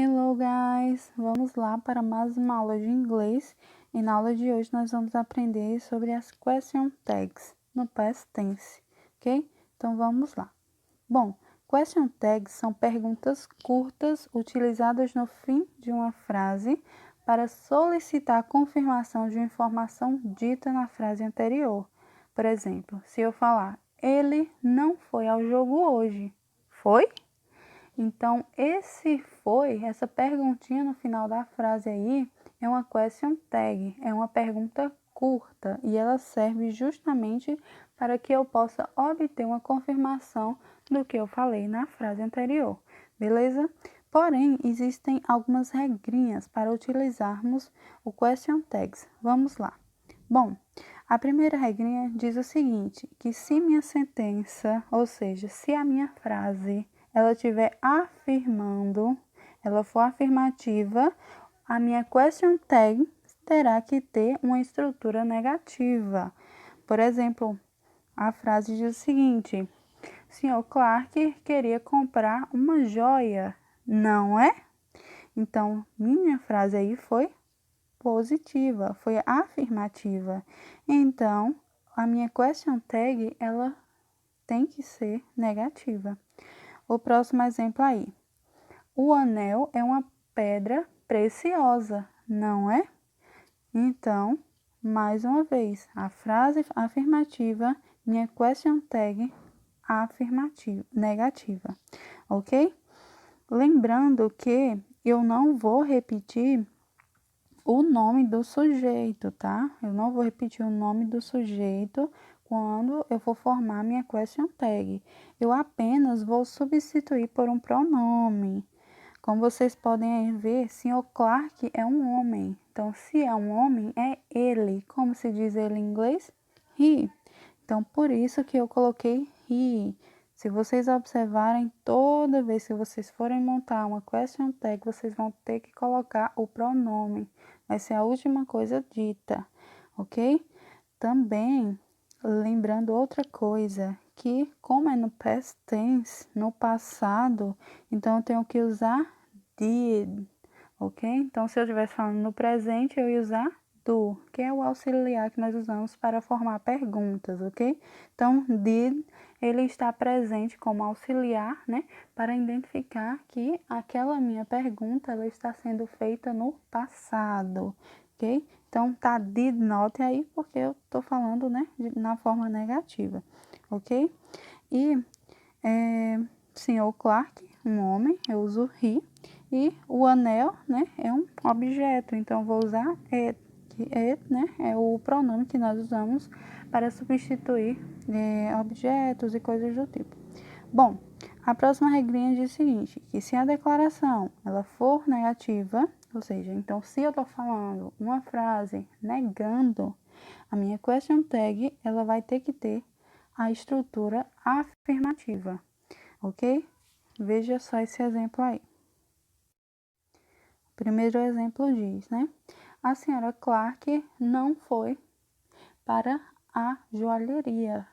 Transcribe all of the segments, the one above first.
Hello guys! Vamos lá para mais uma aula de inglês e na aula de hoje nós vamos aprender sobre as question tags no past tense, ok? Então vamos lá. Bom, question tags são perguntas curtas utilizadas no fim de uma frase para solicitar a confirmação de uma informação dita na frase anterior. Por exemplo, se eu falar, ele não foi ao jogo hoje, foi? Então, essa perguntinha no final da frase aí, é uma question tag, é uma pergunta curta e ela serve justamente para que eu possa obter uma confirmação do que eu falei na frase anterior, beleza? Porém, existem algumas regrinhas para utilizarmos o question tags. Vamos lá. Bom, a primeira regrinha diz o seguinte, que se minha sentença, ou seja, se a minha frase ela estiver afirmando, ela for afirmativa, a minha question tag terá que ter uma estrutura negativa. Por exemplo, a frase diz o seguinte, Sr. Clark queria comprar uma joia, não é? Então, minha frase aí foi positiva, foi afirmativa. Então, a minha question tag, ela tem que ser negativa. O próximo exemplo aí. O anel é uma pedra preciosa, não é? Então, mais uma vez, a frase afirmativa, minha question tag afirmativa, negativa, ok? Lembrando que eu não vou repetir o nome do sujeito, tá? Eu não vou repetir o nome do sujeito quando eu for formar minha question tag. Eu apenas vou substituir por um pronome. Como vocês podem ver, Sr. Clark é um homem. Então, se é um homem, é ele. Como se diz ele em inglês? He. Então, por isso que eu coloquei he. Se vocês observarem, toda vez que vocês forem montar uma question tag, vocês vão ter que colocar o pronome. Vai ser a última coisa dita, ok? Também, lembrando outra coisa, que como é no past tense, no passado, então eu tenho que usar did, ok? Então, se eu estivesse falando no presente, eu ia usar do, que é o auxiliar que nós usamos para formar perguntas, ok? Então, did, ele está presente como auxiliar, né? Para identificar que aquela minha pergunta, ela está sendo feita no passado, ok? Então, tá did not aí porque eu tô falando, né? Na forma negativa, ok? E, Sr. Clark, um homem, eu uso he. E o anel, né, é um objeto, então vou usar it, que it, né, é o pronome que nós usamos para substituir objetos e coisas do tipo. Bom, a próxima regrinha diz o seguinte, que se a declaração ela for negativa, ou seja, então se eu estou falando uma frase negando, a minha question tag ela vai ter que ter a estrutura afirmativa, ok? Veja só esse exemplo aí. Primeiro exemplo diz, né? A senhora Clark não foi para a joalheria.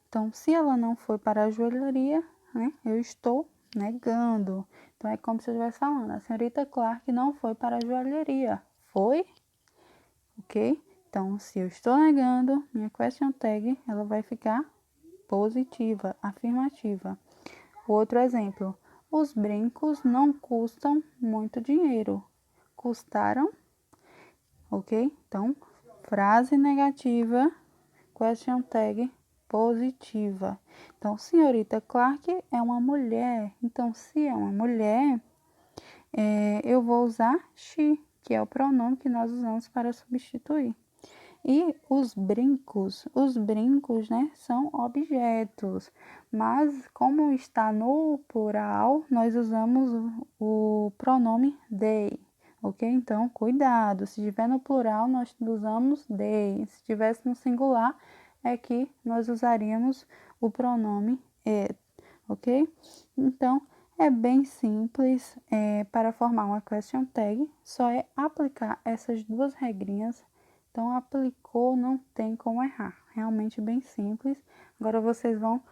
Então, se ela não foi para a joalheria, né? Eu estou negando. Então, é como se eu estivesse falando. A senhorita Clark não foi para a joalheria. Foi? Ok? Então, se eu estou negando, minha question tag, ela vai ficar positiva, afirmativa. Outro exemplo. Os brincos não custam muito dinheiro. Custaram? Ok? Então, frase negativa, question tag positiva. Então, senhorita Clark é uma mulher. Então, se é uma mulher, eu vou usar she, que é o pronome que nós usamos para substituir. E os brincos, né, são objetos, mas como está no plural, nós usamos o pronome they, ok? Então, cuidado, se estiver no plural, nós usamos they, se estivesse no singular, é que nós usaríamos o pronome it, ok? Então, é bem simples, para formar uma question tag, só é aplicar essas duas regrinhas. Então, aplicou, não tem como errar. Realmente bem simples. Agora, vocês vão